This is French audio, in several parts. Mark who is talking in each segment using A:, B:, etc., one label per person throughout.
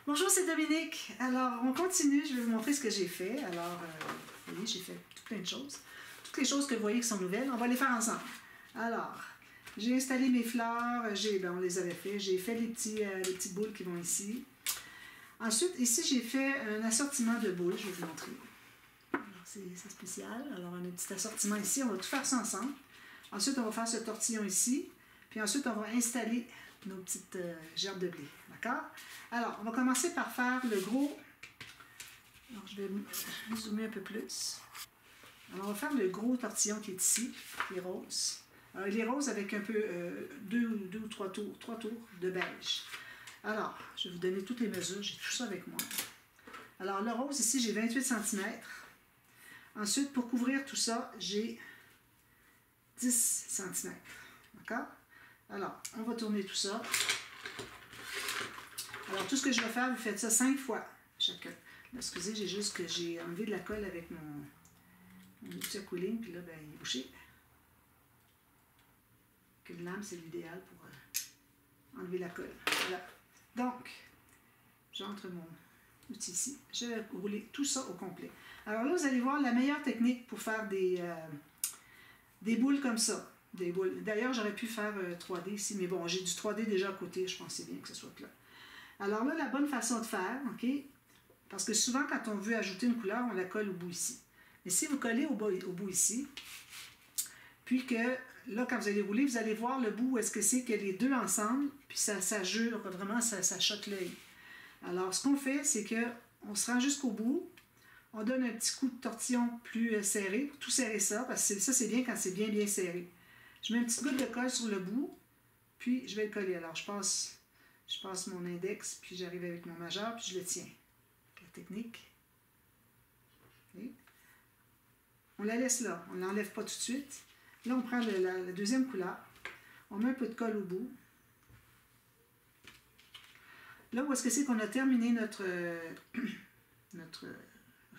A: Bonjour, c'est Dominique. Alors, on continue. Je vais vous montrer ce que j'ai fait. Alors, vous voyez, j'ai fait tout plein de choses. Toutes les choses que vous voyez qui sont nouvelles, on va les faire ensemble. Alors, j'ai installé mes fleurs. On les avait fait. J'ai fait les petites boules qui vont ici. Ensuite, ici, j'ai fait un assortiment de boules. Je vais vous montrer. C'est spécial. Alors, on a un petit assortiment ici. On va tout faire ça ensemble. Ensuite, on va faire ce tortillon ici. Puis ensuite, on va installer nos petites gerbes de blé. D'accord? Alors, on va commencer par faire le gros. Alors, je vais zoomer un peu plus. Alors, on va faire le gros tortillon qui est ici, qui est rose. Alors, il est rose avec un peu deux ou trois tours de beige. Alors, je vais vous donner toutes les mesures. J'ai tout ça avec moi. Alors, le rose, ici, j'ai 28 cm. Ensuite, pour couvrir tout ça, j'ai 10 cm. D'accord? Alors, on va tourner tout ça. Alors, tout ce que je vais faire, vous faites ça 5 fois chacun. Là, excusez, j'ai enlevé de la colle avec mon outil à cooling, puis là, ben, il est bouché. Une lame, c'est l'idéal pour enlever la colle. Voilà. Donc, j'entre mon outil ici. Je vais rouler tout ça au complet. Alors là, vous allez voir la meilleure technique pour faire des boules comme ça. Des boules. D'ailleurs, j'aurais pu faire 3D ici, mais bon, j'ai du 3D déjà à côté, je pensais bien que ce soit plat. Alors là, la bonne façon de faire, OK? Parce que souvent, quand on veut ajouter une couleur, on la colle au bout ici. Mais si vous collez au bout ici, puis que là, quand vous allez rouler, vous allez voir le bout où est-ce que c'est que les deux ensemble, puis ça jure, vraiment, ça choque l'œil. Alors, ce qu'on fait, c'est qu'on se rend jusqu'au bout, on donne un petit coup de tortillon plus serré, pour tout serrer ça, parce que ça, c'est bien quand c'est bien serré. Je mets une petite goutte de colle sur le bout, puis je vais le coller. Alors, je passe mon index, puis j'arrive avec mon majeur, puis je le tiens. La technique. Okay. On la laisse là, on ne l'enlève pas tout de suite. Là, on prend la deuxième couleur, on met un peu de colle au bout. Là où est-ce que c'est qu'on a terminé notre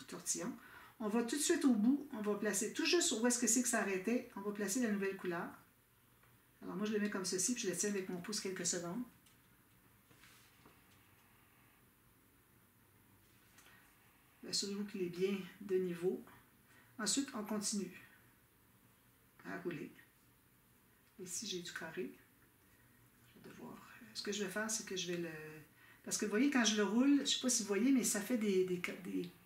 A: tortillon, on va tout de suite au bout, on va placer tout juste où est-ce que c'est que ça arrêtait, on va placer la nouvelle couleur. Alors moi, je le mets comme ceci, puis je le tiens avec mon pouce quelques secondes. Assurez-vous qu'il est bien de niveau. Ensuite, on continue à rouler. Ici, j'ai du carré. Je vais devoir... Ce que je vais faire, c'est que je vais le... Parce que vous voyez, quand je le roule, je ne sais pas si vous voyez, mais ça fait des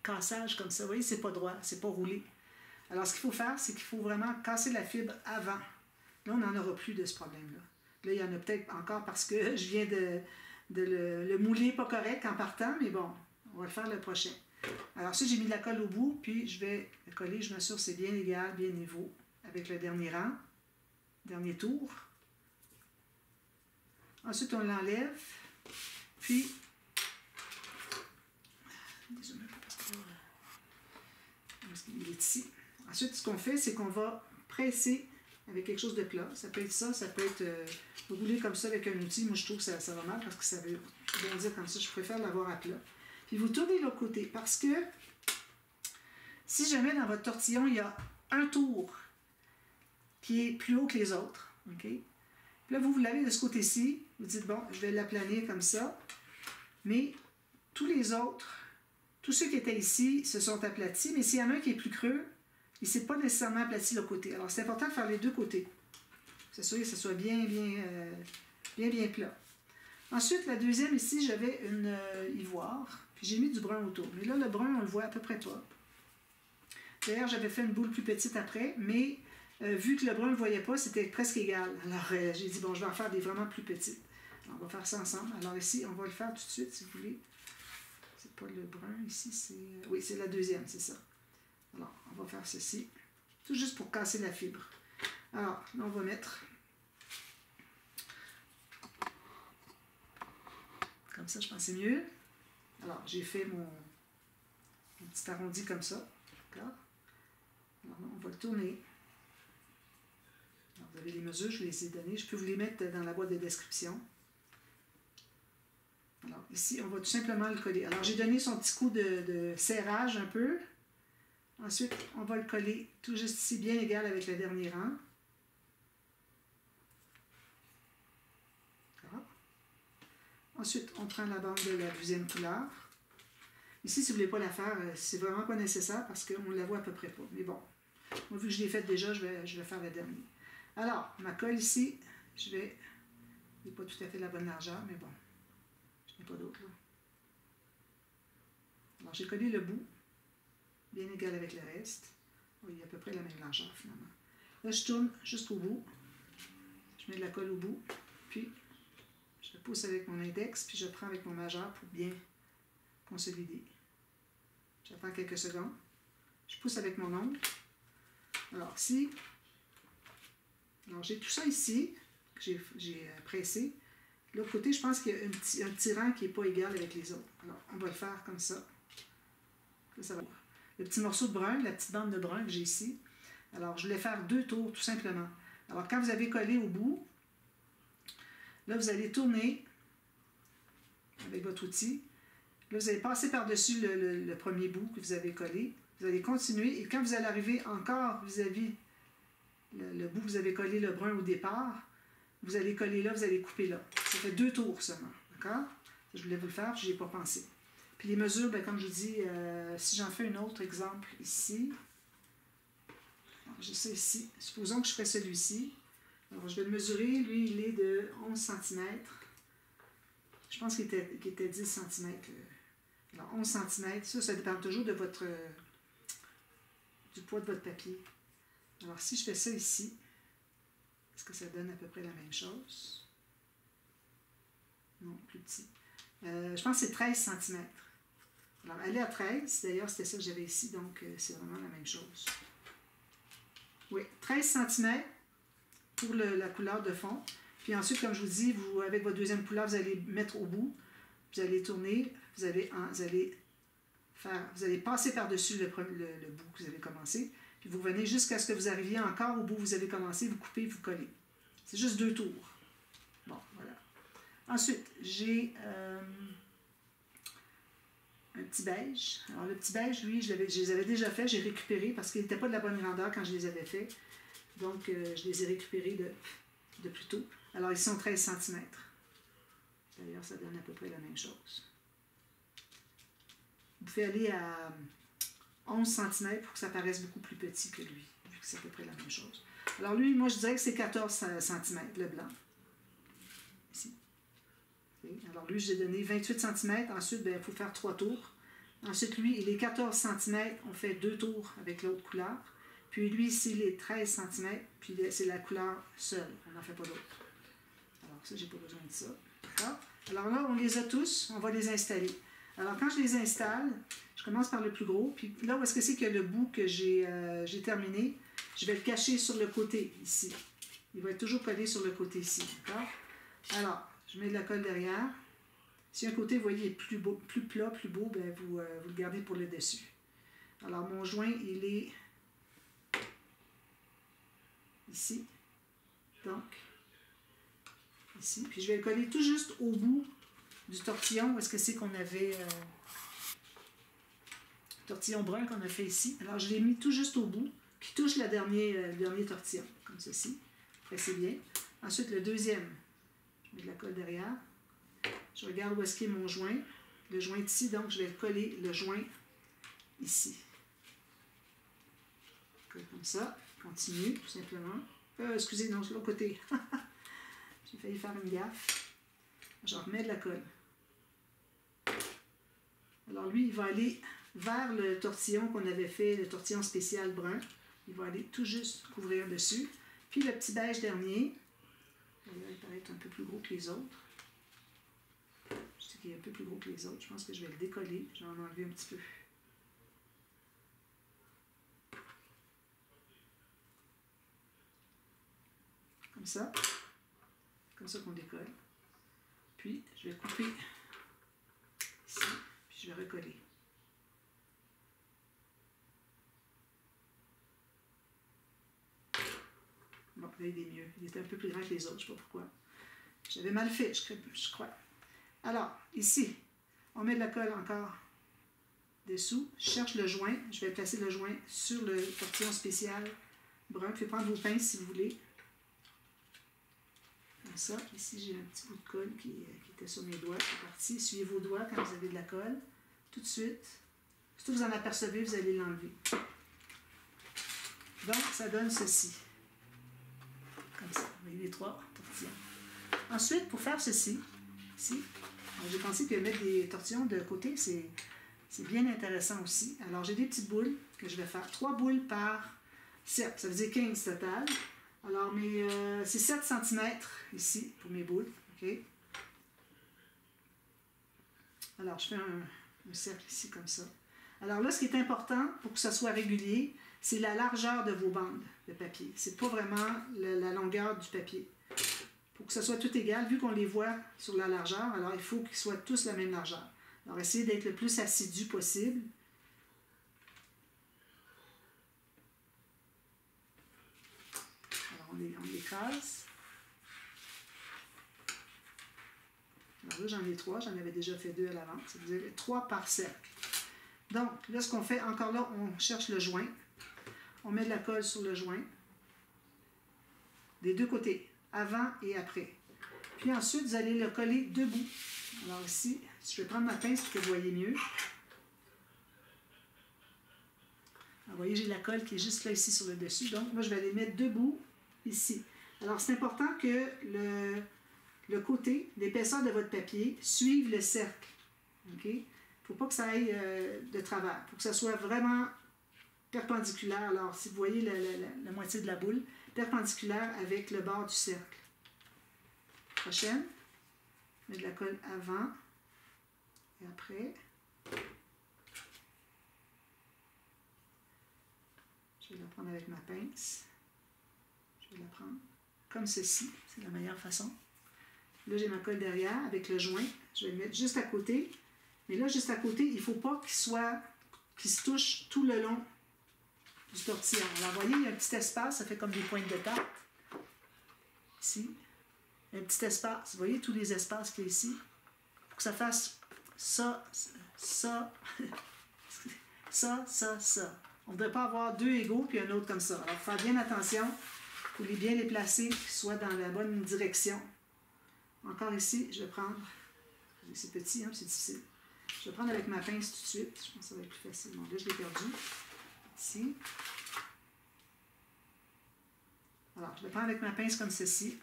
A: cassages comme ça. Vous voyez, c'est pas droit, c'est pas roulé. Alors, ce qu'il faut faire, c'est qu'il faut vraiment casser la fibre avant. Là, on n'en aura plus de ce problème-là. Là, il y en a peut-être encore parce que je viens de le mouler pas correct en partant, mais bon, on va le faire le prochain. Alors, ça, j'ai mis de la colle au bout, puis je vais le coller. Je m'assure que c'est bien égal, bien niveau, avec le dernier rang, dernier tour. Ensuite, on l'enlève, puis... Désolé, parce qu'il est ici. Ensuite, ce qu'on fait, c'est qu'on va presser avec quelque chose de plat. Ça peut être ça, ça peut être rouler comme ça avec un outil. Moi, je trouve que ça va mal parce que ça veut bondir comme ça. Je préfère l'avoir à plat. Puis vous tournez de l'autre côté parce que si jamais dans votre tortillon, il y a un tour qui est plus haut que les autres, OK? Puis là, vous l'avez de ce côté-ci. Vous dites, bon, je vais l'aplanir comme ça. Mais tous les autres, tous ceux qui étaient ici se sont aplatis. Mais s'il y en a un qui est plus creux, il ne s'est pas nécessairement aplati de l'autre côté. Alors, c'est important de faire les deux côtés. S'assurer que ce soit bien plat. Ensuite, la deuxième ici, j'avais une ivoire. Puis j'ai mis du brun autour. Mais là, le brun, on le voit à peu près pas. D'ailleurs, j'avais fait une boule plus petite après, mais vu que le brun ne le voyait pas, c'était presque égal. Alors, j'ai dit, bon, je vais en faire des vraiment plus petites. Alors, on va faire ça ensemble. Alors ici, on va le faire tout de suite, si vous voulez. C'est pas le brun, ici, c'est... Oui, c'est la deuxième, c'est ça. Alors, on va faire ceci. Tout juste pour casser la fibre. Alors, là, on va mettre... Comme ça, je pense que c'est mieux. Alors, j'ai fait mon petit arrondi comme ça. D'accord? Alors, on va le tourner. Alors, vous avez les mesures, je les ai données. Je peux vous les mettre dans la boîte de description. Alors, ici, on va tout simplement le coller. Alors, j'ai donné son petit coup de serrage un peu. Ensuite, on va le coller tout juste ici, bien égal avec le dernier rang. Ensuite, on prend la bande de la deuxième couleur. Ici, si vous ne voulez pas la faire, c'est vraiment pas nécessaire parce qu'on la voit à peu près pas. Mais bon, moi, vu que je l'ai faite déjà, je vais faire la dernière. Alors, ma colle ici, je vais... Il n'est pas tout à fait la bonne largeur, mais bon, je n'ai pas d'autre là. Alors, j'ai collé le bout, bien égal avec le reste. Oui, il y a à peu près la même largeur finalement. Là, je tourne jusqu'au bout. Je mets de la colle au bout, puis je pousse avec mon index, puis je prends avec mon majeur pour bien consolider. J'attends quelques secondes. Je pousse avec mon ongle. Alors, ici, j'ai tout ça ici, que j'ai pressé. De l'autre côté, je pense qu'il y a un petit rang qui n'est pas égal avec les autres. Alors, on va le faire comme ça. Là, ça va. Le petit morceau de brun, la petite bande de brun que j'ai ici. Alors, je voulais faire 2 tours, tout simplement. Alors, quand vous avez collé au bout, là, vous allez tourner avec votre outil. Là, vous allez passer par-dessus le premier bout que vous avez collé. Vous allez continuer. Et quand vous allez arriver encore vis-à-vis le bout que vous avez collé le brun au départ, vous allez coller là, vous allez couper là. Ça fait 2 tours seulement. D'accord? Je voulais vous le faire, je n'y ai pas pensé. Puis les mesures, bien, comme je vous dis, si j'en fais un autre exemple ici, j'ai ça ici. Supposons que je fais celui-ci. Alors, je vais le mesurer. Lui, il est de 11 cm. Je pense qu'il était 10 cm. Alors, 11 cm. Ça dépend toujours de du poids de votre papier. Alors, si je fais ça ici, est-ce que ça donne à peu près la même chose? Non, plus petit. Je pense que c'est 13 cm. Alors, elle est à 13. D'ailleurs, c'était ça que j'avais ici, donc c'est vraiment la même chose. Oui, 13 cm pour la couleur de fond. Puis ensuite, comme je vous dis, avec votre deuxième couleur, vous allez mettre au bout. Vous allez tourner. Vous allez passer par-dessus le bout que vous avez commencé. Puis vous revenez jusqu'à ce que vous arriviez encore au bout où vous avez commencé. Vous coupez, vous collez. C'est juste 2 tours. Bon, voilà. Ensuite, j'ai un petit beige. Alors, le petit beige, lui, je les avais déjà fait. J'ai récupéré parce qu'il n'était pas de la bonne grandeur quand je les avais faits. Donc, je les ai récupérés de plus tôt. Alors, ils sont 13 cm. D'ailleurs, ça donne à peu près la même chose. Vous pouvez aller à 11 cm pour que ça paraisse beaucoup plus petit que lui, vu que c'est à peu près la même chose. Alors, lui, moi, je dirais que c'est 14 cm, le blanc. Ici. Okay. Alors, lui, j'ai donné 28 cm. Ensuite, il faut faire 3 tours. Ensuite, lui, il est 14 cm. On fait 2 tours avec l'autre couleur. Puis lui, ici, il est 13 cm. Puis c'est la couleur seule. On n'en fait pas d'autre. Alors, ça, j'ai pas besoin de ça. Alors là, on les a tous. On va les installer. Alors, quand je les installe, je commence par le plus gros. Puis là, où est-ce que c'est qu'il y a le bout que j'ai terminé? Je vais le cacher sur le côté, ici. Il va être toujours collé sur le côté ici. D'accord? Alors, je mets de la colle derrière. Si un côté, vous voyez, est plus plat, plus beau, bien, vous le gardez pour le dessus. Alors, mon joint, il est ici. Donc, ici. Puis, je vais le coller tout juste au bout du tortillon. Où est-ce que c'est qu'on avait... tortillon brun qu'on a fait ici. Alors, je l'ai mis tout juste au bout, qui touche le dernier tortillon, comme ceci. Pressez bien. Ensuite, le deuxième, je mets de la colle derrière. Je regarde où est-ce qu'est mon joint. Le joint est ici, donc je vais coller le joint ici. Colle comme ça. Continue, tout simplement. Excusez, non, c'est l'autre côté. J'ai failli faire une gaffe. Je remets de la colle. Alors, lui, il va aller vers le tortillon qu'on avait fait, le tortillon spécial brun. Il va aller tout juste couvrir dessus. Puis le petit beige dernier, il paraît être un peu plus gros que les autres. Je sais qu'il est un peu plus gros que les autres. Je pense que je vais le décoller. Je vais en enlever un petit peu. Comme ça. Comme ça qu'on décolle. Puis, je vais couper ici. Puis, je vais recoller. Bon, là, il est mieux. Il était un peu plus grand que les autres, je ne sais pas pourquoi. J'avais mal fait, je crois. Alors, ici, on met de la colle encore dessous. Je cherche le joint. Je vais placer le joint sur le tortillon spécial brun. Vous pouvez prendre vos pinces si vous voulez. comme ça. Ici, j'ai un petit bout de colle qui était sur mes doigts. C'est parti. Essuyez vos doigts quand vous avez de la colle. Tout de suite. Surtout vous en apercevez, vous allez l'enlever. Donc, ça donne ceci. Comme ça. Vous voyez les 3 tortillons. Ensuite, pour faire ceci, ici, j'ai pensé que mettre des tortillons de côté, c'est bien intéressant aussi. Alors, j'ai des petites boules que je vais faire. 3 boules par cercle. Ça veut dire 15 total. Alors, c'est 7 cm ici pour mes boules. OK? Alors, je fais un cercle ici comme ça. Alors là, ce qui est important pour que ça soit régulier, c'est la largeur de vos bandes de papier. C'est pas vraiment la longueur du papier. Pour que ça soit tout égal, vu qu'on les voit sur la largeur, alors il faut qu'ils soient tous la même largeur. Alors, essayez d'être le plus assidu possible. Alors, on écrase. Alors là, j'en ai 3. J'en avais déjà fait 2 à l'avance. Ça veut dire 3 par cercle. Donc, là, ce qu'on fait, encore là, on cherche le joint. On met de la colle sur le joint. Des deux côtés, avant et après. Puis ensuite, vous allez le coller debout. Alors ici, je vais prendre ma pince pour que vous voyez mieux. Alors, vous voyez, j'ai la colle qui est juste là, ici, sur le dessus. Donc, moi, je vais les mettre debout, ici. Alors, c'est important que le côté, l'épaisseur de votre papier, suive le cercle. OK? Il ne faut pas que ça aille de travers. Il faut que ça soit vraiment perpendiculaire. Alors, si vous voyez la moitié de la boule, perpendiculaire avec le bord du cercle. Prochaine. Je mets de la colle avant et après. Je vais la prendre avec ma pince. Je vais la prendre comme ceci. C'est la meilleure façon. Là, j'ai ma colle derrière avec le joint. Je vais le mettre juste à côté. Mais là, juste à côté, il ne faut pas qu'il se touche tout le long du tortillon. Alors, vous voyez, il y a un petit espace, ça fait comme des pointes de tarte. Ici. Un petit espace. Vous voyez tous les espaces qu'il y a ici? Pour que ça fasse ça, ça, ça, ça, ça. On ne devrait pas avoir 2 égaux puis un autre comme ça. Alors, il faut faire bien attention. Il faut bien les placer, qu'ils soient dans la bonne direction. Encore ici, je vais prendre... C'est petit, hein, c'est difficile. Je vais prendre avec ma pince tout de suite. Je pense que ça va être plus facile. Bon, là, je l'ai perdu. Ici. Alors, je vais prendre avec ma pince comme ceci.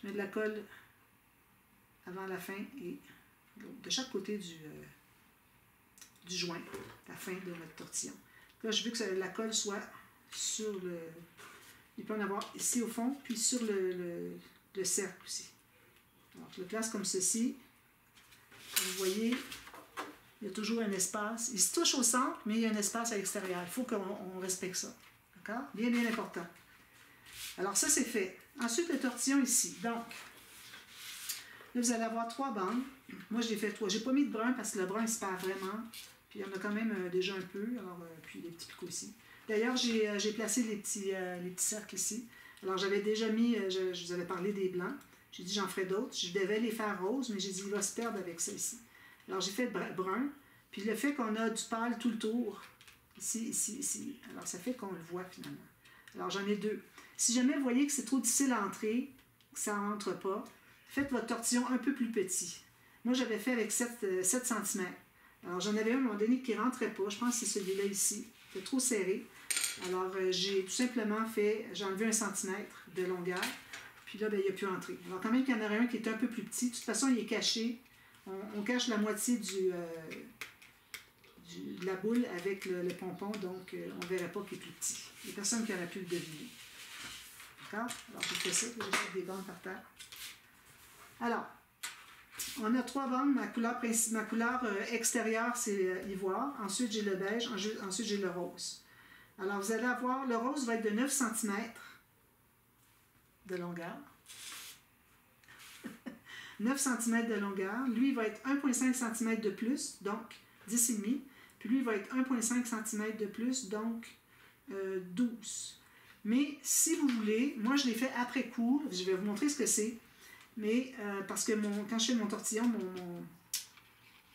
A: Je mets de la colle avant la fin et de chaque côté du joint, la fin de notre tortillon. Là, je veux que la colle soit sur le... Il peut en avoir ici au fond, puis sur le cercle aussi. Alors, je le place comme ceci. Comme vous voyez, il y a toujours un espace. Il se touche au centre, mais il y a un espace à l'extérieur. Il faut qu'on respecte ça. D'accord? Bien, bien important. Alors, ça, c'est fait. Ensuite, le tortillon ici. Donc, là, vous allez avoir 3 bandes. Moi, je l'ai fait 3. Je n'ai pas mis de brun parce que le brun, il se perd vraiment. Puis, il y en a quand même déjà un peu. Alors, puis, les petits picots ici. D'ailleurs, j'ai placé les petits cercles ici. Alors, j'avais déjà mis, je vous avais parlé des blancs. J'ai dit, j'en ferai d'autres. Je devais les faire roses, mais j'ai dit, il va se perdre avec ça ici. Alors, j'ai fait brun. Puis, le fait qu'on a du pâle tout le tour, ici, ici, ici. Alors, ça fait qu'on le voit finalement. Alors, j'en ai 2. Si jamais vous voyez que c'est trop difficile à entrer, que ça n'entre pas, faites votre tortillon un peu plus petit. Moi, j'avais fait avec 7 cm. Alors, j'en avais un à un moment donné qui ne rentrait pas. Je pense que c'est celui-là ici. C'était trop serré. Alors, j'ai tout simplement j'ai enlevé 1 cm de longueur. Puis là, ben, il n'a plus entré. Alors, quand même qu'il y en aurait un qui est un peu plus petit. De toute façon, il est caché. On cache la moitié de la boule avec le pompon. Donc, on ne verrait pas qu'il est plus petit. Il n'y a personne qui aurait pu le deviner. D'accord? Alors, je fais ça. Je jette des bandes par terre. Alors, on a 3 bandes. Ma couleur extérieure, c'est l'ivoire. Ensuite, j'ai le beige. Ensuite, j'ai le rose. Alors, vous allez avoir... Le rose va être de 9 cm de longueur. 9 cm de longueur. Lui, il va être 1,5 cm de plus, donc 10,5. Puis lui, il va être 1,5 cm de plus, donc 12. Mais si vous voulez, moi, je l'ai fait après coup. Je vais vous montrer ce que c'est. Mais parce que quand je fais mon tortillon,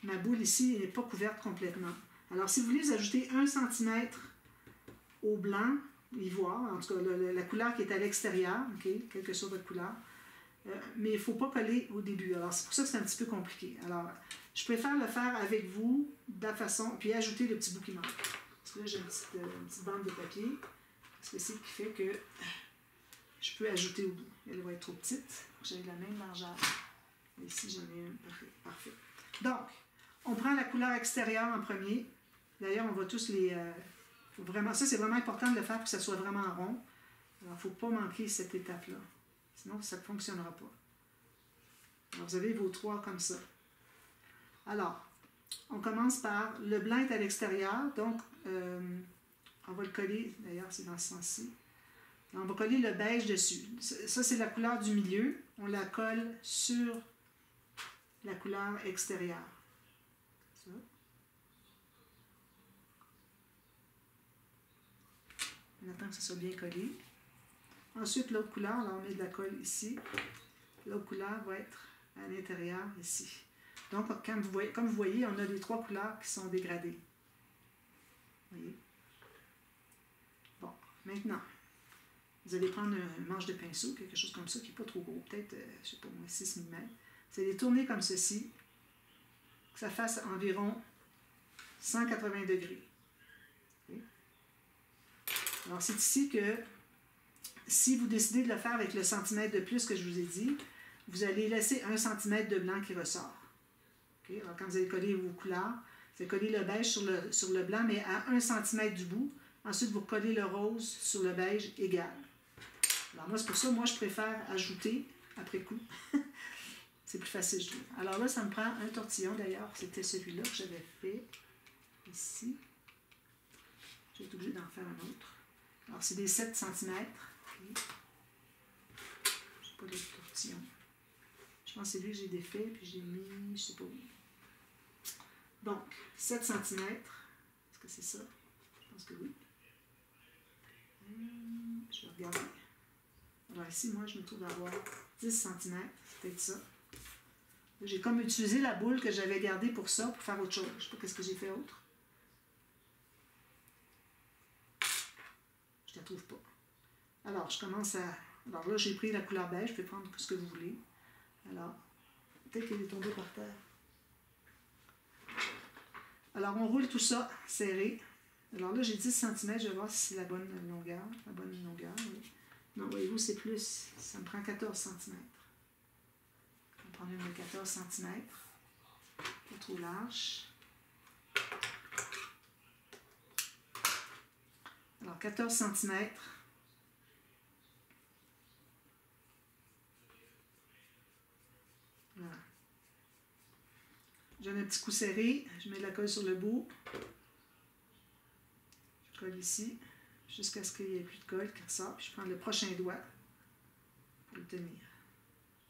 A: ma boule ici n'est pas couverte complètement. Alors, si vous voulez, vous ajoutez 1 cm au blanc, l'ivoire, en tout cas la couleur qui est à l'extérieur, okay, quelle que soit votre couleur. Mais il ne faut pas coller au début. Alors, c'est pour ça que c'est un petit peu compliqué. Alors, je préfère le faire avec vous, de la façon, puis ajouter le petit bout qui manque. Parce que là, j'ai une petite bande de papier. Parce que c'est ce qui fait que je peux ajouter au bout. Elle va être trop petite. J'ai la même largeur. Et ici, j'en ai une. Parfait. Donc, on prend la couleur extérieure en premier. D'ailleurs, on va tous les... vraiment, ça, c'est vraiment important de le faire pour que ça soit vraiment rond. Alors, il ne faut pas manquer cette étape-là. Sinon, ça ne fonctionnera pas. Alors, vous avez vos 3 comme ça. Alors, on commence par... Le blanc est à l'extérieur, donc on va le coller. D'ailleurs, c'est dans ce sens-ci. On va coller le beige dessus. Ça, c'est la couleur du milieu. On la colle sur la couleur extérieure. Ça. On attend que ça soit bien collé. Ensuite, l'autre couleur, là, on met de la colle ici. L'autre couleur va être à l'intérieur, ici. Donc, comme vous voyez, on a les 3 couleurs qui sont dégradées. Vous voyez? Bon, maintenant, vous allez prendre un manche de pinceau, quelque chose comme ça, qui n'est pas trop gros, peut-être, je ne sais pas, 6 mm. Vous allez tourner comme ceci, que ça fasse environ 180 degrés. Okay? Alors, c'est ici que, si vous décidez de le faire avec le centimètre de plus que je vous ai dit, vous allez laisser 1 cm de blanc qui ressort. Okay? Alors, quand vous allez coller vos couleurs, vous allez coller le beige sur le blanc, mais à 1 cm du bout. Ensuite, vous collez le rose sur le beige égal. Alors, moi, c'est pour ça, moi, je préfère ajouter après coup. C'est plus facile, je trouve. Alors là, ça me prend un tortillon, d'ailleurs. C'était celui-là que j'avais fait ici. Je vais être obligée d'en faire un autre. Alors, c'est des 7 cm. Okay. Je n'ai pas d'autre tortillon. Je pense que c'est lui que j'ai défait, puis j'ai mis, je ne sais pas où. Donc, 7 cm. Est-ce que c'est ça? Je pense que oui. Je vais regarder. Alors ici, moi, je me trouve à avoir 10 cm. C'est peut-être ça. J'ai comme utilisé la boule que j'avais gardée pour ça, pour faire autre chose. Je ne sais pas qu'est-ce que j'ai fait autre. Je ne la trouve pas. Alors, je commence à... Alors là, j'ai pris la couleur beige. Je peux prendre ce que vous voulez. Alors, peut-être qu'elle est tombée par terre. Alors, on roule tout ça serré. Alors là, j'ai 10 cm. Je vais voir si c'est la bonne longueur. La bonne longueur, oui. Non, voyez-vous, c'est plus. Ça me prend 14 cm. On va prendre une de 14 cm. Pas trop large. Alors, 14 cm. Voilà. Je donne un petit coup serré. Je mets de la colle sur le bout. Je colle ici. Jusqu'à ce qu'il n'y ait plus de colle qui ressort. Puis je prends le prochain doigt pour le tenir.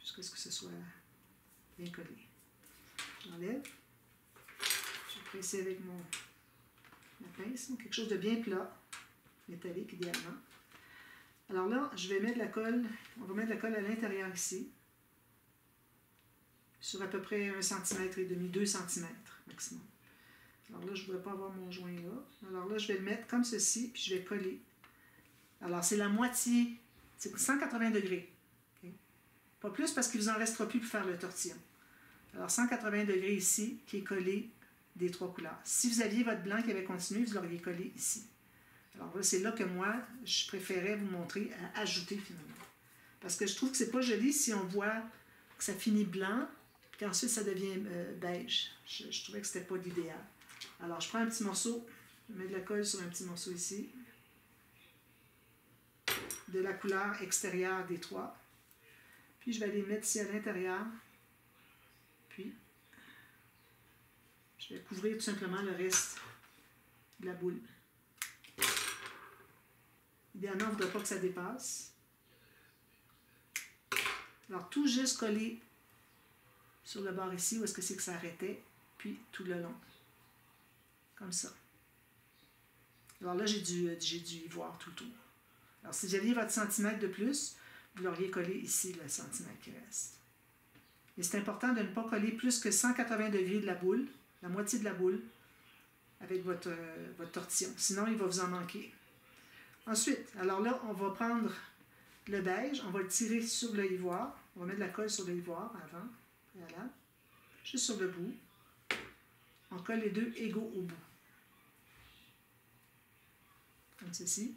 A: Jusqu'à ce que ce soit bien collé. J'enlève. Je vais presser avec ma pince. Quelque chose de bien plat. Métallique idéalement. Alors là, je vais mettre de la colle. On va mettre de la colle à l'intérieur ici. Sur à peu près 1,5 cm, 2 cm maximum. Alors là, je ne voudrais pas avoir mon joint là. Alors là, je vais le mettre comme ceci, puis je vais coller. Alors, c'est la moitié. C'est 180 degrés. Okay? Pas plus parce qu'il ne vous en restera plus pour faire le tortillon. Alors, 180 degrés ici, qui est collé des 3 couleurs. Si vous aviez votre blanc qui avait continué, vous l'auriez collé ici. Alors là, c'est là que moi, je préférais vous montrer à ajouter finalement. Parce que je trouve que c'est pas joli si on voit que ça finit blanc, puis qu'ensuite ça devient beige. Je trouvais que c'était pas l'idéal. Alors, je prends un petit morceau, je mets de la colle sur un petit morceau ici, de la couleur extérieure des 3. Puis, je vais les mettre ici à l'intérieur. Puis, je vais couvrir tout simplement le reste de la boule. Idéalement, on ne voudrait pas que ça dépasse. Alors, tout juste coller sur le bord ici, où est-ce que c'est que ça arrêtait, puis tout le long. Comme ça. Alors là, j'ai du ivoire tout autour. Alors, si j'aviez votre centimètre de plus, vous l'auriez collé ici, le centimètre qui reste. Et c'est important de ne pas coller plus que 180 degrés de la boule, la moitié de la boule, avec votre tortillon. Sinon, il va vous en manquer. Ensuite, alors là, on va prendre le beige, on va le tirer sur le ivoire. On va mettre de la colle sur le ivoire avant, préalable, juste sur le bout. On colle les deux égaux au bout. Comme ceci.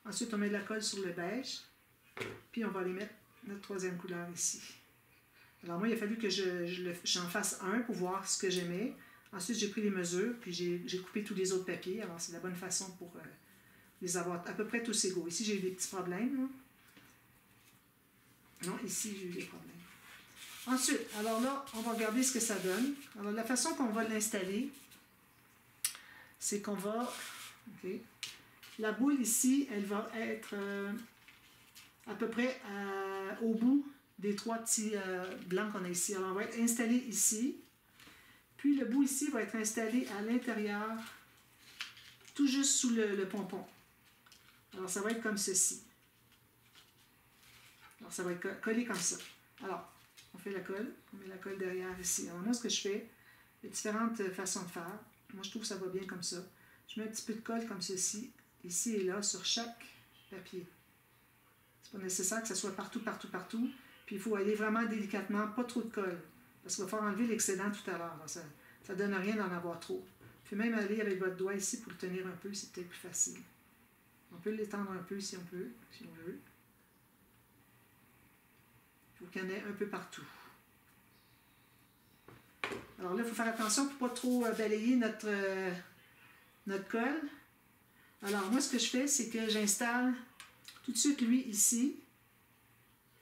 A: Ensuite, on met de la colle sur le beige. Puis, on va aller mettre notre troisième couleur ici. Alors, moi, il a fallu que j'en fasse un pour voir ce que j'aimais. Ensuite, j'ai pris les mesures, puis j'ai coupé tous les autres papiers. Alors, c'est la bonne façon pour les avoir à peu près tous égaux. Ici, j'ai eu des petits problèmes. Non, ici, j'ai eu des problèmes. Ensuite, alors là, on va regarder ce que ça donne. Alors, la façon qu'on va l'installer, c'est qu'on va... Okay, la boule ici, elle va être à peu près au bout des trois petits blancs qu'on a ici. Alors, on va être installé ici. Puis, le bout ici va être installé à l'intérieur, tout juste sous le pompon. Alors, ça va être comme ceci. Alors, ça va être collé comme ça. Alors, on fait la colle. On met la colle derrière ici. Alors, moi, ce que je fais, il y a différentes façons de faire. Moi, je trouve que ça va bien comme ça. Je mets un petit peu de colle comme ceci, ici et là, sur chaque papier. C'est pas nécessaire que ça soit partout, partout, partout. Puis, il faut aller vraiment délicatement, pas trop de colle. Parce qu'il va falloir enlever l'excédent tout à l'heure. Ça ne donne rien d'en avoir trop. Vous pouvez même aller avec votre doigt ici pour le tenir un peu, c'est peut-être plus facile. On peut l'étendre un peu si on peut, si on veut. Il faut qu'il y en ait un peu partout. Alors là, il faut faire attention pour ne pas trop balayer notre colle. Alors moi, ce que je fais, c'est que j'installe tout de suite lui ici.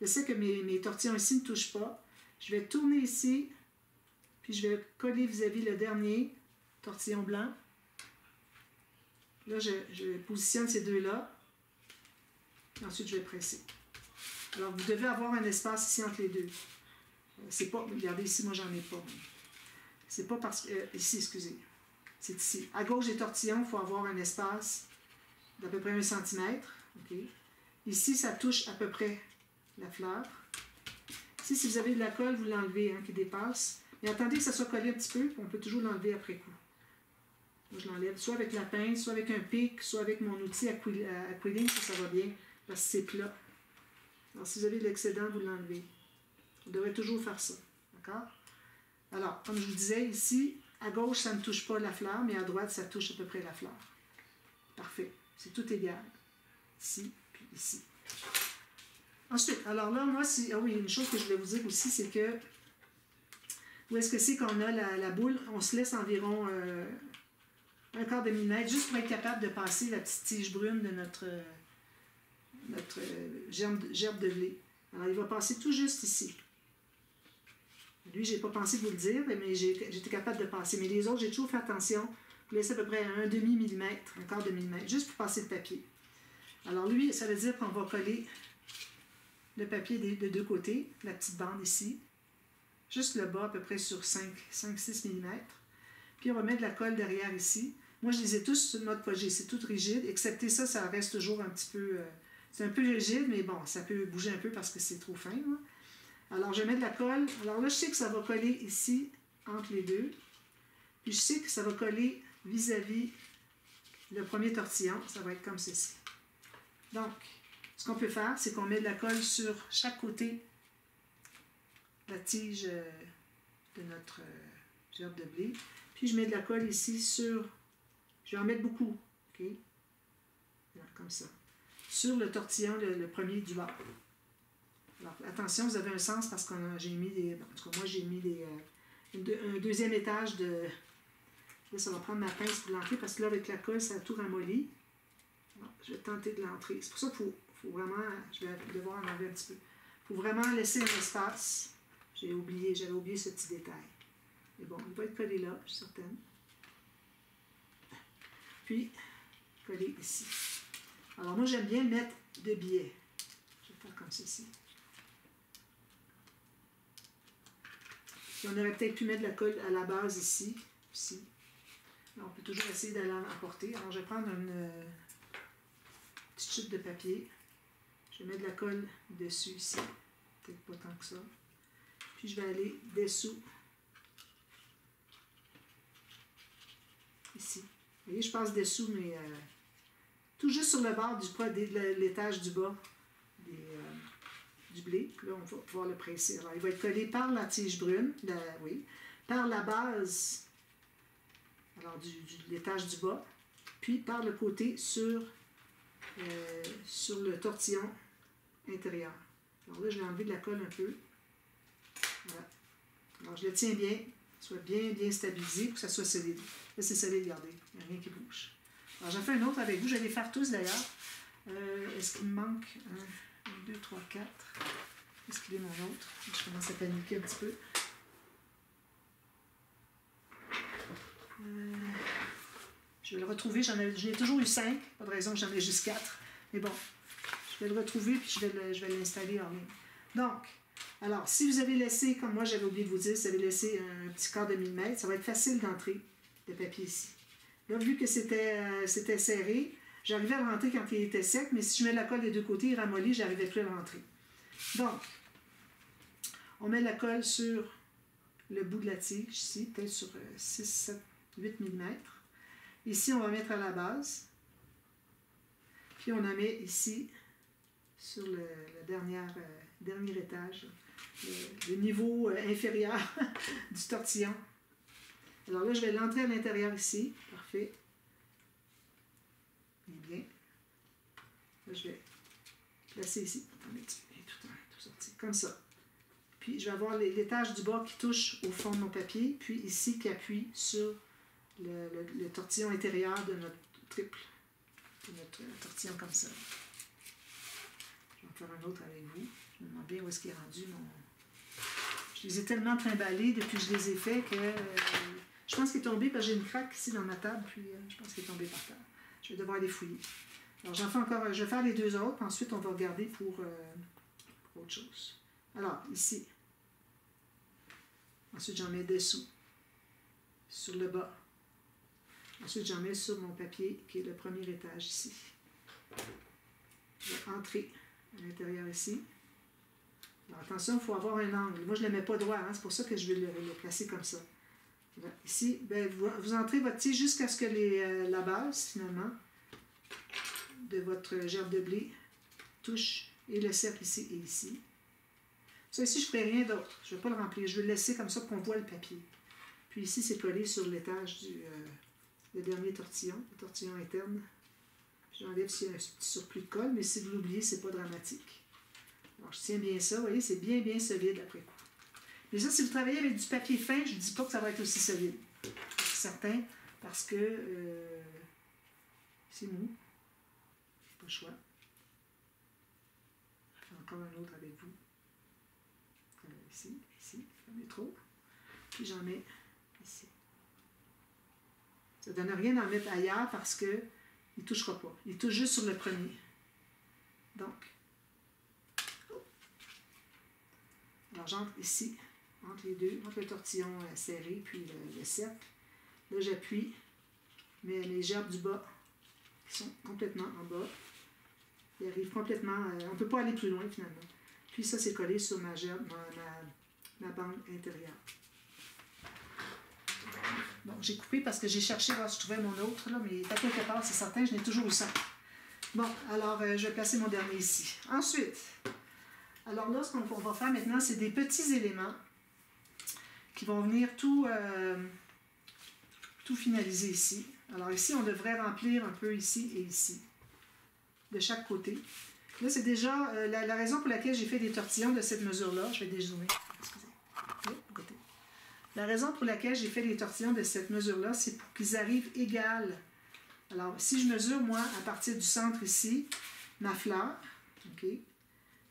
A: Je sais que mes tortillons ici ne touchent pas. Je vais tourner ici, puis je vais coller vis-à-vis le dernier tortillon blanc. Là, je positionne ces deux-là. Ensuite, je vais presser. Alors, vous devez avoir un espace ici entre les deux. C'est pas... Regardez ici, moi, j'en ai pas. C'est pas parce que... ici, excusez. C'est ici. À gauche des tortillons, il faut avoir un espace d'à peu près 1 cm. Okay. Ici, ça touche à peu près la fleur. Ici, si vous avez de la colle, vous l'enlevez, hein, qui dépasse. Mais attendez que ça soit collé un petit peu, on peut toujours l'enlever après coup. Moi, je l'enlève soit avec la pince, soit avec un pic, soit avec mon outil à quilling, ça va bien, parce que c'est plat. Alors, si vous avez de l'excédent, vous l'enlevez. Vous devrez toujours faire ça. D'accord? Alors, comme je vous disais, ici, à gauche, ça ne touche pas la fleur, mais à droite, ça touche à peu près la fleur. Parfait. C'est tout égal. Ici, puis ici. Ensuite, alors là, moi, ah oui, une chose que je voulais vous dire aussi, c'est que où est-ce que c'est qu'on a la boule? On se laisse environ 1/4 de millimètre, juste pour être capable de passer la petite tige brune de notre gerbe de blé. Alors, il va passer tout juste ici. Lui, je n'ai pas pensé vous le dire, mais j'étais capable de passer. Mais les autres, j'ai toujours fait attention. Vous laissez à peu près 1/2 millimètre, 1/4 de millimètre, juste pour passer le papier. Alors lui, ça veut dire qu'on va coller le papier de deux côtés, la petite bande ici, juste le bas à peu près sur 5-6 mm. Puis on va mettre de la colle derrière ici. Moi, je les ai tous sur le mode pogé, c'est tout rigide, excepté ça, ça reste toujours un petit peu... c'est un peu rigide, mais bon, ça peut bouger un peu parce que c'est trop fin. Là. Alors, je mets de la colle. Alors là, je sais que ça va coller ici, entre les deux. Puis je sais que ça va coller vis-à-vis le premier tortillon. Ça va être comme ceci. Donc, ce qu'on peut faire, c'est qu'on met de la colle sur chaque côté de la tige de notre gerbe de blé. Puis je mets de la colle ici sur... Je vais en mettre beaucoup, OK? Comme ça. Sur le tortillon, le premier du bas. Alors, attention, vous avez un sens parce que j'ai mis des... En tout cas, moi, j'ai mis un deuxième étage de... Là, ça va prendre ma pince pour l'entrer parce que là, avec la colle, ça a tout ramolli. Bon, je vais tenter de l'entrer. C'est pour ça qu'il faut vraiment... Je vais devoir en enlever un petit peu. Il faut vraiment laisser un espace. J'avais oublié ce petit détail. Mais bon, il va être collé là, je suis certaine. Puis, coller ici. Alors, moi, j'aime bien mettre de biais. Je vais faire comme ceci. Puis, on aurait peut-être pu mettre de la colle à la base ici. Ici. Là, on peut toujours essayer d'aller en apporter. Alors, je vais prendre une petite chute de papier. Je vais mettre de la colle dessus ici. Peut-être pas tant que ça. Puis, je vais aller dessous. Ici. Vous voyez, je passe dessous, mais tout juste sur le bord de l'étage du bas du blé. Là, on va pouvoir le presser. Alors, il va être collé par la tige brune, par la base alors de l'étage du bas, puis par le côté sur le tortillon intérieur. Alors là, je vais enlever de la colle un peu. Voilà. Alors, je le tiens bien, soit bien stabilisé pour que ça soit solide. Là, c'est solide, regardez, il n'y a rien qui bouge. Alors, j'en fais un autre avec vous, je vais les faire tous d'ailleurs. Est-ce qu'il me manque 1, 2, 3, 4? Est-ce qu'il est mon autre? Je commence à paniquer un petit peu. Je vais le retrouver, j'en ai toujours eu 5, pas de raison que j'en ai juste 4. Mais bon, je vais le retrouver puis je vais l'installer en ligne. Donc, alors, si vous avez laissé, comme moi j'avais oublié de vous dire, si vous avez laissé un petit quart de millimètre, ça va être facile d'entrer le papier ici. Là, vu que c'était serré, j'arrivais à le rentrer quand il était sec, mais si je mets la colle des deux côtés, il ramollit, je n'arrivais plus à le rentrer. Donc, on met la colle sur le bout de la tige, ici, peut-être sur 6, 7, 8 mm. Ici, on va mettre à la base. Puis on en met ici, sur le dernier étage, le niveau inférieur du tortillon. Alors là, je vais l'entrer à l'intérieur ici. Parfait. Bien. Là, je vais placer ici. Attendez, tout sorti. Comme ça. Puis, je vais avoir l'étage du bas qui touche au fond de mon papier, puis ici qui appuie sur le tortillon intérieur de notre triple. De notre tortillon comme ça. Je vais en faire un autre avec vous. Je me demande bien où est-ce qu'il est rendu mon... Je les ai tellement trimballés depuis que je les ai faits que je pense qu'il est tombé parce que j'ai une craque ici dans ma table, puis je pense qu'il est tombé par terre. Je vais devoir les fouiller. Alors j'en fais encore, je vais faire les deux autres, ensuite on va regarder pour autre chose. Alors ici, ensuite j'en mets dessous, sur le bas. Ensuite j'en mets sur mon papier qui est le premier étage ici. Je vais entrer à l'intérieur ici. Alors attention, il faut avoir un angle. Moi je ne le mets pas droit, hein, c'est pour ça que je vais le placer comme ça. Là, ici, ben, vous entrez votre tige jusqu'à ce que la base, finalement, de votre gerbe de blé touche et le cercle ici et ici. Ça ici, je ne ferai rien d'autre. Je ne vais pas le remplir. Je vais le laisser comme ça pour qu'on voit le papier. Puis ici, c'est collé sur l'étage du dernier tortillon, le tortillon interne. J'enlève s'il y a un petit surplus de colle, mais si vous l'oubliez, ce n'est pas dramatique. Alors, je tiens bien ça. Vous voyez, c'est bien solide après coup. Mais ça, si vous travaillez avec du papier fin, je ne dis pas que ça va être aussi solide. C'est certain, parce que c'est mou. Pas le choix. Je vais faire encore un autre avec vous. Ici, j'en mets trop. Puis j'en mets ici. Ça ne donne rien d'en mettre ailleurs parce qu'il ne touchera pas. Il touche juste sur le premier. Donc, alors j'entre ici, entre les deux, entre le tortillon serré puis le cercle. Là, j'appuie mes gerbes du bas qui sont complètement en bas. Ils arrivent complètement... on ne peut pas aller plus loin, finalement. Puis ça, c'est collé sur ma gerbe, ma bande intérieure. Bon, j'ai coupé parce que j'ai cherché voir si je trouvais mon autre, là, mais il est à quelque part, c'est certain, je n'ai toujours eu ça. Bon, alors, je vais placer mon dernier ici. Ensuite, alors là, ce qu'on va faire maintenant, c'est des petits éléments qui vont venir tout finaliser ici. Alors ici, on devrait remplir un peu ici et ici, de chaque côté. Là, c'est déjà la raison pour laquelle j'ai fait des tortillons de cette mesure-là. Je vais dézoomer. Excusez. Côté. La raison pour laquelle j'ai fait les tortillons de cette mesure-là, c'est pour qu'ils arrivent égales. Alors, si je mesure, moi, à partir du centre ici, ma fleur, OK,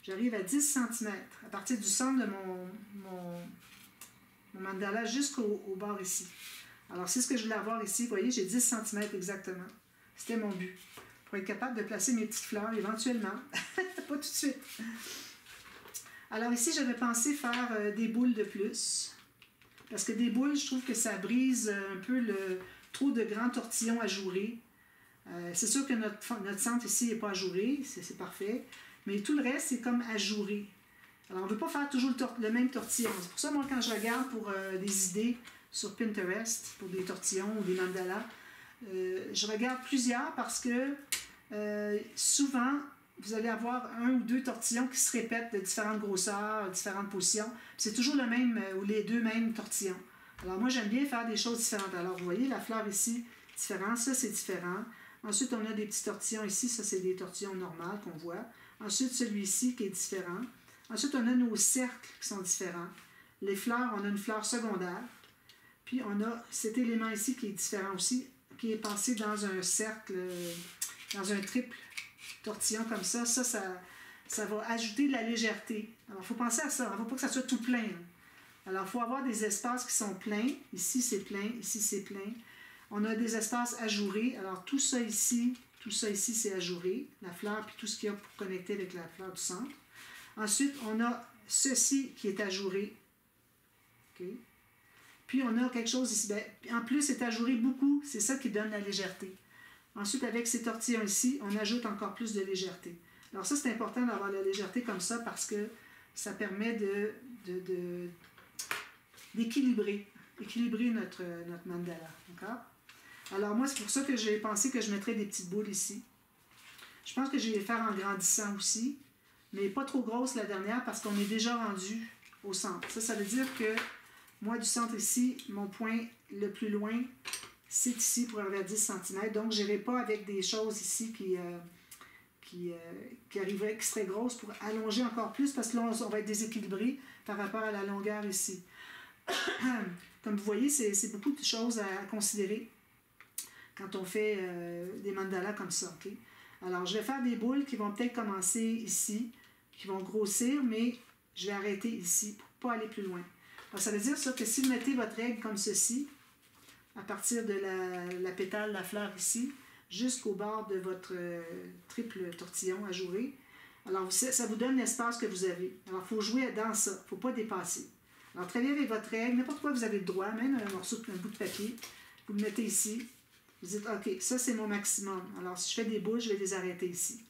A: j'arrive à 10 cm. À partir du centre de mon mandala jusqu'au bord ici. Alors, c'est ce que je voulais avoir ici. Vous voyez, j'ai 10 cm exactement. C'était mon but. Pour être capable de placer mes petites fleurs éventuellement. Pas tout de suite. Alors ici, j'avais pensé faire des boules de plus. Parce que des boules, je trouve que ça brise un peu le trop de grands tortillons ajourés. C'est sûr que notre centre ici n'est pas ajouré, c'est parfait. Mais tout le reste, c'est comme ajouré. Alors, on ne veut pas faire toujours le même tortillon. C'est pour ça, moi, quand je regarde pour des idées sur Pinterest, pour des tortillons ou des mandalas, je regarde plusieurs parce que souvent, vous allez avoir un ou deux tortillons qui se répètent de différentes grosseurs, différentes positions. C'est toujours le même ou les deux mêmes tortillons. Alors moi, j'aime bien faire des choses différentes. Alors vous voyez, la fleur ici, différent, ça c'est différent. Ensuite, on a des petits tortillons ici, ça c'est des tortillons normaux qu'on voit. Ensuite, celui-ci qui est différent. Ensuite, on a nos cercles qui sont différents. Les fleurs, on a une fleur secondaire. Puis on a cet élément ici qui est différent aussi, qui est passé dans un cercle, dans un triple tortillon comme ça. Ça va ajouter de la légèreté. Alors, il faut penser à ça. Il ne faut pas que ça soit tout plein. Alors, il faut avoir des espaces qui sont pleins. Ici, c'est plein. Ici, c'est plein. On a des espaces ajourés. Alors, tout ça ici, c'est ajouré. La fleur, puis tout ce qu'il y a pour connecter avec la fleur du centre. Ensuite, on a ceci qui est ajouré. OK? Puis, on a quelque chose ici. En plus, c'est ajouré beaucoup. C'est ça qui donne la légèreté. Ensuite, avec ces tortillons ici, on ajoute encore plus de légèreté. Alors ça, c'est important d'avoir la légèreté comme ça parce que ça permet d'équilibrer notre mandala. D'accord? Alors moi, c'est pour ça que j'ai pensé que je mettrais des petites boules ici. Je pense que je vais les faire en grandissant aussi, mais pas trop grosses la dernière parce qu'on est déjà rendu au centre. Ça veut dire que moi, du centre ici, mon point le plus loin, c'est ici pour avoir 10 cm. Donc, je n'irai pas avec des choses ici qui arriveraient, qui seraient grosses pour allonger encore plus parce que là, on va être déséquilibré par rapport à la longueur ici. Comme vous voyez, c'est beaucoup de choses à considérer quand on fait des mandalas comme ça. Okay? Alors, je vais faire des boules qui vont peut-être commencer ici, qui vont grossir, mais je vais arrêter ici pour ne pas aller plus loin. Alors, ça veut dire ça, que si vous mettez votre règle comme ceci, à partir de la pétale, la fleur ici, jusqu'au bord de votre triple tortillon ajouré. Alors, ça vous donne l'espace que vous avez. Alors, il faut jouer dans ça. Il ne faut pas dépasser. Alors, travaillez avec votre règle. N'importe quoi vous avez le droit, même un morceau, un bout de papier. Vous le mettez ici. Vous dites, OK, ça, c'est mon maximum. Alors, si je fais des boules, je vais les arrêter ici.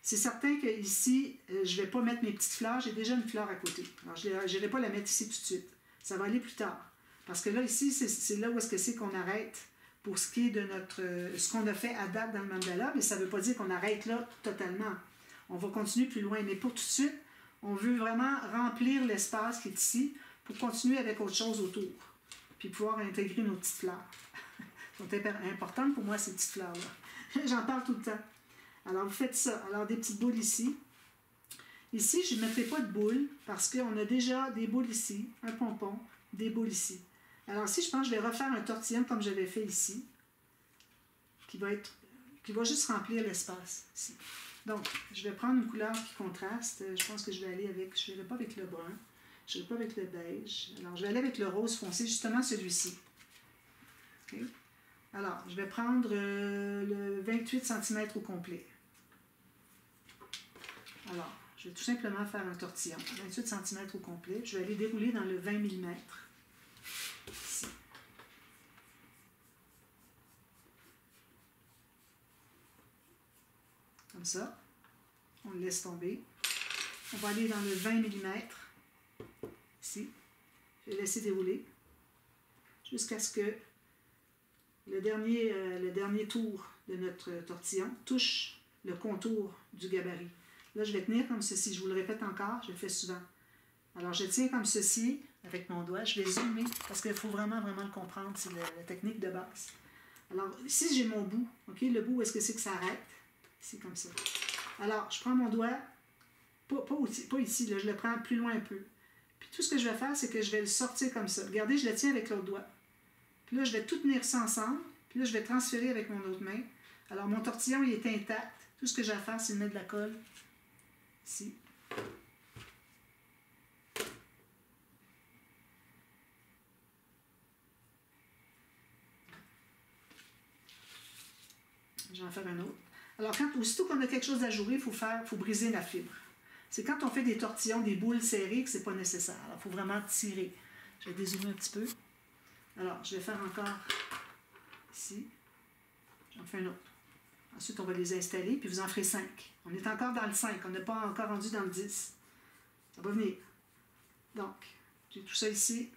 A: C'est certain que ici, je ne vais pas mettre mes petites fleurs. J'ai déjà une fleur à côté. Alors, je n'irai pas la mettre ici tout de suite. Ça va aller plus tard. Parce que là, ici, c'est là où est-ce que c'est qu'on arrête pour ce qui est de ce qu'on a fait à date dans le mandala, mais ça ne veut pas dire qu'on arrête là totalement. On va continuer plus loin, mais pour tout de suite, on veut vraiment remplir l'espace qui est ici pour continuer avec autre chose autour, puis pouvoir intégrer nos petites fleurs. Elles sont importantes pour moi, ces petites fleurs-là. J'en parle tout le temps. Alors, vous faites ça. Alors, des petites boules ici. Ici, je ne mettrai pas de boules parce qu'on a déjà des boules ici, un pompon, des boules ici. Alors ici, je pense que je vais refaire un tortillon comme j'avais fait ici, qui va juste remplir l'espace ici. Donc, je vais prendre une couleur qui contraste. Je pense que je vais aller avec, je ne vais pas avec le brun, je ne vais pas avec le beige. Alors, je vais aller avec le rose foncé, justement celui-ci. Okay? Alors, je vais prendre le 28 cm au complet. Alors, je vais tout simplement faire un tortillon, 28 cm au complet. Je vais aller dérouler dans le 20 mm. Ici. Comme ça. On le laisse tomber. On va aller dans le 20 mm. Ici. Je vais laisser dérouler. Jusqu'à ce que le dernier tour de notre tortillon touche le contour du gabarit. Là, je vais tenir comme ceci. Je vous le répète encore, je le fais souvent. Alors, je tiens comme ceci avec mon doigt. Je vais zoomer parce qu'il faut vraiment le comprendre. C'est la technique de base. Alors, ici, j'ai mon bout. OK? Le bout, où est-ce que c'est que ça arrête? Ici, comme ça. Alors, je prends mon doigt, pas ici, là, je le prends plus loin un peu. Puis tout ce que je vais faire, c'est que je vais le sortir comme ça. Regardez, je le tiens avec l'autre doigt. Puis là, je vais tout tenir ça ensemble. Puis là, je vais transférer avec mon autre main. Alors, mon tortillon, il est intact. Tout ce que j'ai à faire, c'est de mettre de la colle ici. Je vais en faire un autre. Alors, aussitôt qu'on a quelque chose à jouer, il faut briser la fibre. C'est quand on fait des tortillons, des boules serrées, que ce n'est pas nécessaire. Alors, il faut vraiment tirer. Je vais dézoomer un petit peu. Alors, je vais faire encore ici. J'en fais un autre. Ensuite, on va les installer, puis vous en ferez 5. On est encore dans le 5. On n'est pas encore rendu dans le 10. Ça va venir. Donc, j'ai tout ça ici.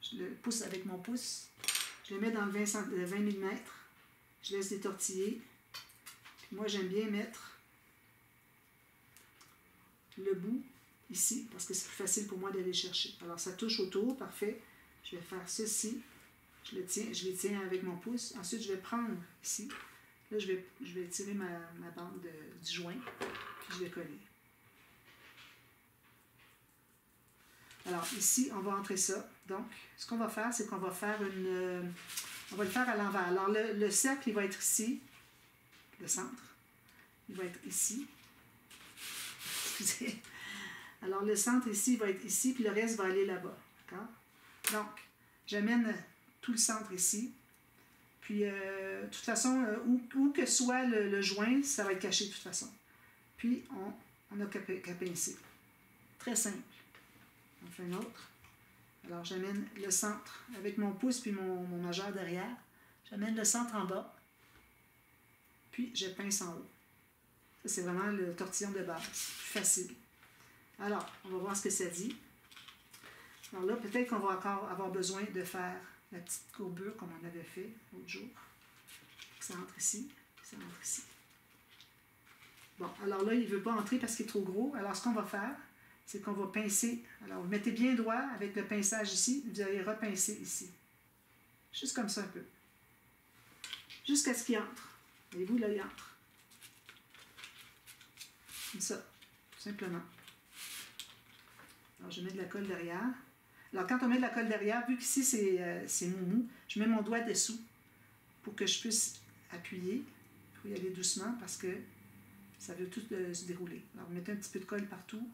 A: Je le pousse avec mon pouce. Je le mets dans le 20 mm. Je laisse détortiller. Moi, j'aime bien mettre le bout ici, parce que c'est plus facile pour moi d'aller chercher. Alors, ça touche autour, parfait. Je vais faire ceci. Je les tiens avec mon pouce. Ensuite, je vais prendre ici. Là, je vais tirer ma bande du joint, puis je vais coller. Alors, ici, on va entrer ça. Donc, ce qu'on va faire, c'est qu'on va faire on va le faire à l'envers. Alors, le cercle, il va être ici. Le centre. Il va être ici. Excusez. Alors, le centre ici va être ici, puis le reste va aller là-bas. D'accord? Donc, j'amène tout le centre ici. Puis, de toute façon, où que soit le joint, ça va être caché de toute façon. Puis, on n'a qu'à pincer. Très simple. On fait un autre. Alors, j'amène le centre avec mon pouce puis mon majeur derrière. J'amène le centre en bas. Puis, je pince en haut. Ça, c'est vraiment le tortillon de base. Plus facile. Alors, on va voir ce que ça dit. Alors là, peut-être qu'on va encore avoir besoin de faire la petite courbure comme on avait fait l'autre jour. Ça entre ici, ça entre ici. Bon, alors là, il ne veut pas entrer parce qu'il est trop gros. Alors, ce qu'on va faire, c'est qu'on va pincer. Alors, vous mettez bien droit avec le pinçage ici. Vous allez repincer ici. Juste comme ça un peu. Jusqu'à ce qu'il entre. Voyez-vous, là, il entre. Comme ça, tout simplement. Alors, je mets de la colle derrière. Alors, quand on met de la colle derrière, vu qu'ici, c'est mou, je mets mon doigt dessous pour que je puisse appuyer. Il faut y aller doucement parce que ça veut tout se dérouler. Alors, vous mettez un petit peu de colle partout.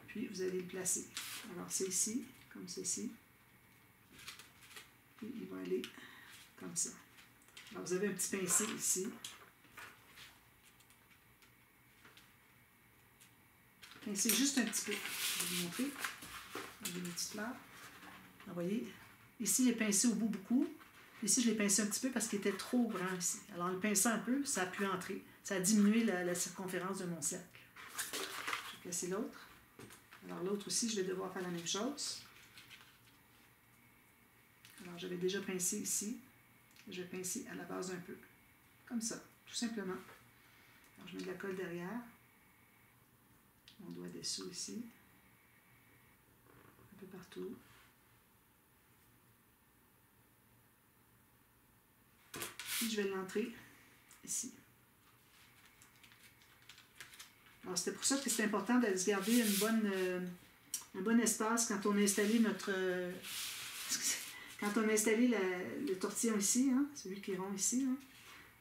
A: Puis, vous allez le placer. Alors, c'est ici, comme ceci. Puis, il va aller comme ça. Alors, vous avez un petit pincé ici. Pincez juste un petit peu. Je vais vous montrer. J'ai une petite fleur. Vous voyez, ici, il est pincé au bout beaucoup. Ici, je l'ai pincé un petit peu parce qu'il était trop grand ici. Alors, en le pinçant un peu, ça a pu entrer. Ça a diminué la circonférence de mon cercle. Je vais placer l'autre. Alors, l'autre aussi, je vais devoir faire la même chose. Alors, j'avais déjà pincé ici. Je vais pincer à la base un peu. Comme ça, tout simplement. Alors, je mets de la colle derrière. Mon doigt dessous ici. Un peu partout. Puis je vais l'entrer ici. Alors c'était pour ça que c'est important de se garder un bon espace quand on a installé le tortillon ici, hein, celui qui est rond ici. Hein.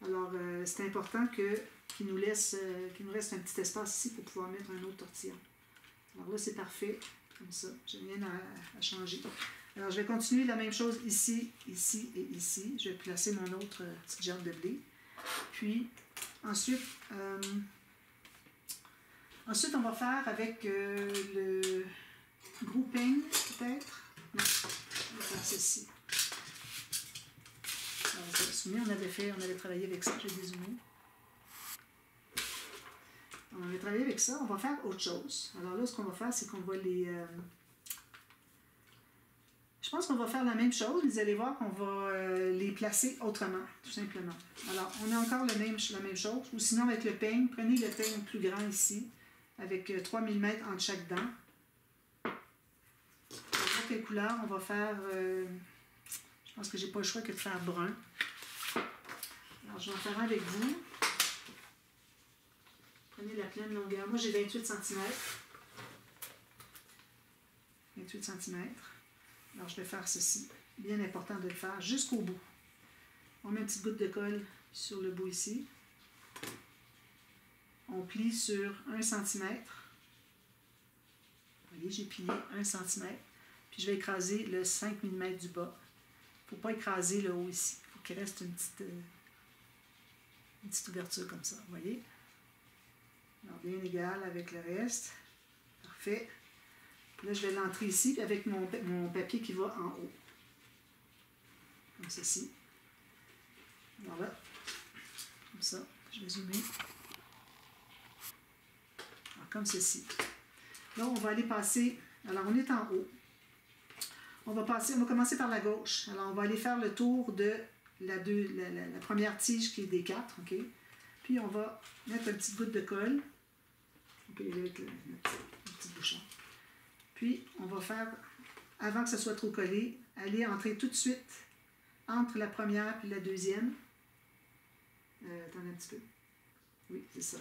A: Alors c'est important qu'il nous reste un petit espace ici pour pouvoir mettre un autre tortillon. Alors là c'est parfait, comme ça, j'ai rien à changer. Alors je vais continuer la même chose ici, ici et ici. Je vais placer mon autre petite gerbe de blé. Puis ensuite on va faire avec le grouping peut-être. Non, on va faire ceci. Alors, vous vous souvenez, on avait travaillé avec ça, j'ai dézoomé. On avait travaillé avec ça, on va faire autre chose. Alors là, ce qu'on va faire, c'est qu'on va les... Je pense qu'on va faire la même chose, vous allez voir qu'on va les placer autrement, tout simplement. Alors, on a encore la même chose, ou sinon avec le peigne, prenez le peigne plus grand ici, avec 3 mm entre chaque dent. On va voir quelle couleur, on va faire... je pense que j'ai pas le choix que de faire brun. Alors, je vais en faire un avec vous. Prenez la pleine longueur. Moi, j'ai 28 cm. 28 cm. Alors, je vais faire ceci. Bien important de le faire jusqu'au bout. On met une petite goutte de colle sur le bout ici. On plie sur 1 cm. Vous voyez, j'ai plié 1 cm. Puis, je vais écraser le 5 mm du bas. Il ne faut pas écraser le haut ici. Il faut qu'il reste une petite ouverture comme ça. Vous voyez? Alors, bien égal avec le reste. Parfait. Là, je vais l'entrer ici avec mon papier qui va en haut. Comme ceci. Alors là, comme ça, je vais zoomer. Alors, comme ceci. Là, on va aller passer. Alors, on est en haut. On va commencer par la gauche. Alors, on va aller faire le tour de la première tige qui est des 4, OK? Puis on va mettre une petite goutte de colle. On peut y aller avec le petit bouchon. Puis on va faire, avant que ça soit trop collé, aller entrer tout de suite entre la première et la deuxième. Attendez un petit peu. Oui, c'est ça.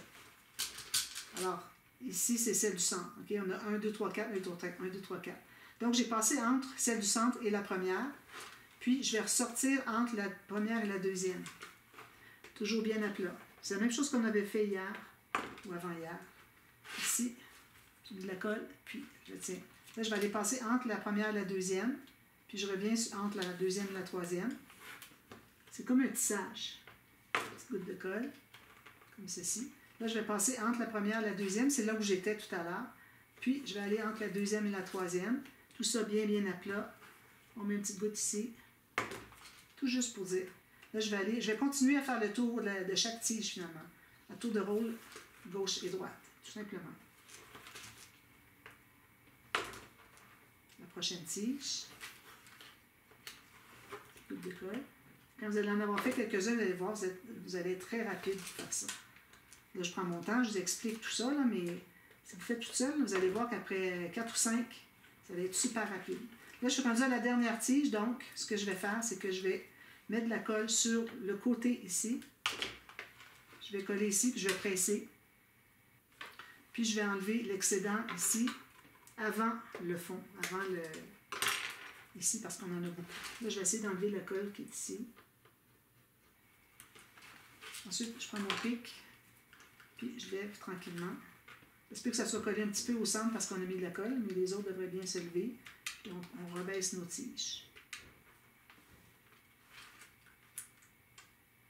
A: Alors, ici, c'est celle du centre. OK? On a 1, 2, 3, 4, 1, 2, 3, 4. Donc, j'ai passé entre celle du centre et la première. Puis, je vais ressortir entre la première et la deuxième. Toujours bien à plat. C'est la même chose qu'on avait fait hier ou avant-hier. Ici, j'ai mis de la colle, puis je tiens. Là, je vais aller passer entre la première et la deuxième. Puis, je reviens entre la deuxième et la troisième. C'est comme un tissage. Petite goutte de colle, comme ceci. Là, je vais passer entre la première et la deuxième. C'est là où j'étais tout à l'heure. Puis, je vais aller entre la deuxième et la troisième. Tout ça bien, bien à plat. On met une petite goutte ici. Tout juste pour dire. Là, je vais continuer à faire le tour de chaque tige, finalement. Un tour de rôle gauche et droite, tout simplement. La prochaine tige. Goutte de colle. Quand vous allez en avoir fait quelques-uns, vous allez voir, vous allez être très rapide pour faire ça. Là, je prends mon temps, je vous explique tout ça, là, mais si vous faites tout seul, vous allez voir qu'après 4 ou 5, ça va être super rapide. Là, je suis rendue à la dernière tige, donc ce que je vais faire, c'est que je vais mettre de la colle sur le côté ici. Je vais coller ici, puis je vais presser. Puis je vais enlever l'excédent ici, avant le fond, ici, parce qu'on en a beaucoup. Là, je vais essayer d'enlever la colle qui est ici. Ensuite, je prends mon pic, puis je lève tranquillement. J'espère que ça soit collé un petit peu au centre parce qu'on a mis de la colle, mais les autres devraient bien se lever. Puis on rebaisse nos tiges.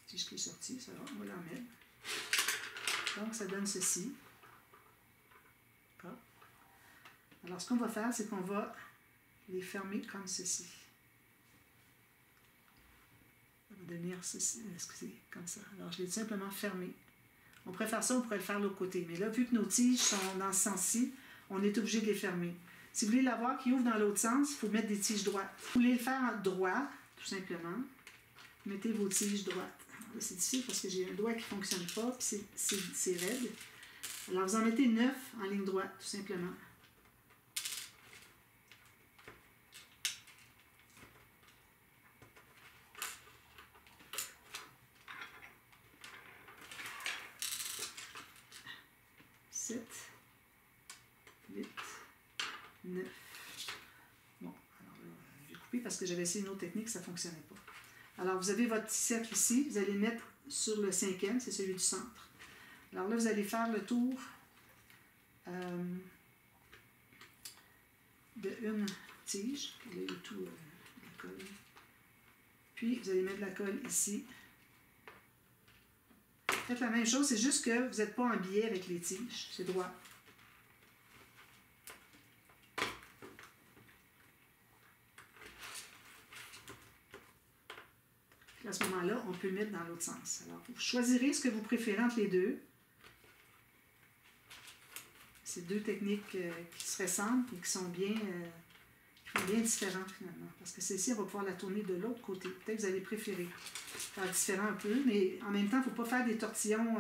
A: Tige qui est sortie, ça va, on va l'en mettre. Donc, ça donne ceci. D'accord? Alors, ce qu'on va faire, c'est qu'on va les fermer comme ceci. Ça va devenir ceci, excusez, comme ça. Alors, je vais tout simplement fermer. On pourrait faire ça, on pourrait le faire de l'autre côté. Mais là, vu que nos tiges sont dans ce sens-ci, on est obligé de les fermer. Si vous voulez l'avoir qui ouvre dans l'autre sens, il faut mettre des tiges droites. Vous voulez le faire droit, tout simplement, mettez vos tiges droites. C'est difficile parce que j'ai un doigt qui ne fonctionne pas, puis c'est raide. Alors, vous en mettez 9 en ligne droite, tout simplement. Sept, 8, 9. Bon, alors là, j'ai coupé parce que j'avais essayé une autre technique, ça ne fonctionnait pas. Alors, vous avez votre petit cercle ici, vous allez le mettre sur le 5e, c'est celui du centre. Alors là, vous allez faire le tour de une tige. Vous avez tout la colle. Puis, vous allez mettre la colle ici. Faites la même chose, c'est juste que vous n'êtes pas en biais avec les tiges, c'est droit. Puis à ce moment-là, on peut le mettre dans l'autre sens. Alors, vous choisirez ce que vous préférez entre les deux. C'est deux techniques qui se ressemblent et qui sont bien différentes finalement. Parce que celle-ci, on va pouvoir la tourner de l'autre côté. Peut-être que vous allez préférer faire différent un peu, mais en même temps, il ne faut pas faire des tortillons,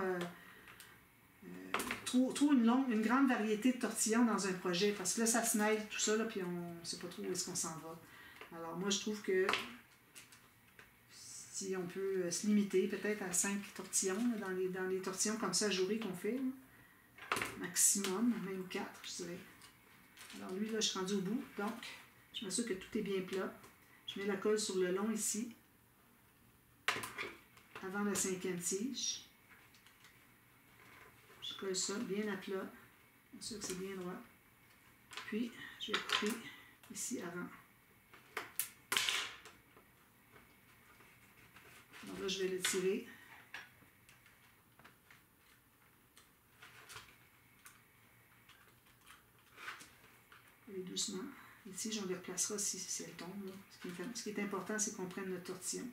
A: une grande variété de tortillons dans un projet. Parce que là, ça se mêle, tout ça, là, puis on ne sait pas trop où est-ce qu'on s'en va. Alors moi, je trouve que si on peut se limiter peut-être à 5 tortillons, là, dans les tortillons comme ça, ajourés qu'on fait, là. Maximum, même 4, je dirais. Alors lui, là, je suis rendue au bout, donc je m'assure que tout est bien plat. Je mets la colle sur le long ici, avant la 5e tige. Je colle ça bien à plat, je m'assure que c'est bien droit. Puis, je vais couper ici avant. Alors là, je vais le tirer. Et doucement. Les tiges, on les replacera si elles tombent. Ce qui est important, c'est qu'on prenne notre tortillon.